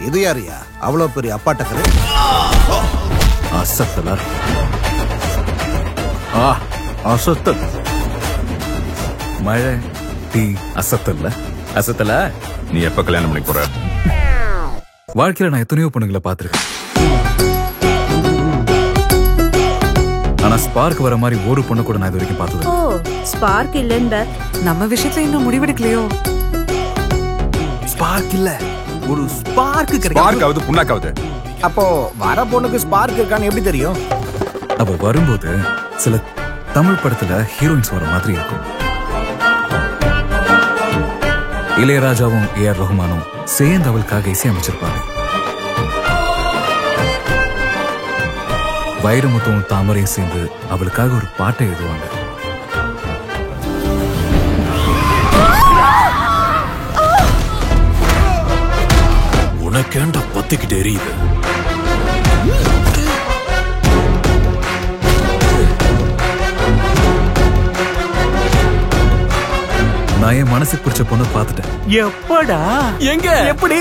இது யாரியா அவ்வளவு பெரிய அப்பாட்டக்கரு? அசத்தல அசத்தல் மழை டீ அசத்தல்ல அசத்தல. நீ எப்ப கல்யாணம் பண்ணி போற? வாழ்க்கையில நான் எத்தனையோ பொண்ணுங்களை பார்த்திருக்கேன். ஆனா ஸ்பார்க் வர மாதிரி ஒரு பொண்ணு கூட நான் இது வரைக்கும் பார்த்தது. ஓ ஸ்பார்க் இல்லன்ற நம்ம விஷயத்துல இன்னும் முடிவெடுக்கலையோ? ஸ்பார்க் இல்ல, ஒரு ஸ்பார்க் கிடைக்கும். ஸ்பார்க் ஆகுது புண்ணாக்காவது. அப்போ வர பொண்ணுக்கு ஸ்பார்க் இருக்கான்னு எப்படி தெரியும்? அவ வரும்போது சில தமிழ் படத்துல ஹீரோயின்ஸ் வர மாதிரி இருக்கும். இளையராஜாவும் ஏஆர் ரஹ்மானும் சேர்ந்து அவளுக்காக இசையமைச்சிருப்பாங்க. வைரமுத்தும் தாமரையும் சேர்ந்து அவளுக்காக ஒரு பாட்டை எழுதுவாங்க. உனக்கேண்ட பத்திக்கிட்டு எரியுது. நான் என் மனசுக்கு பிடிச்ச பொண்ணை பார்த்துட்டேன். எப்படா? எங்க? எப்படி?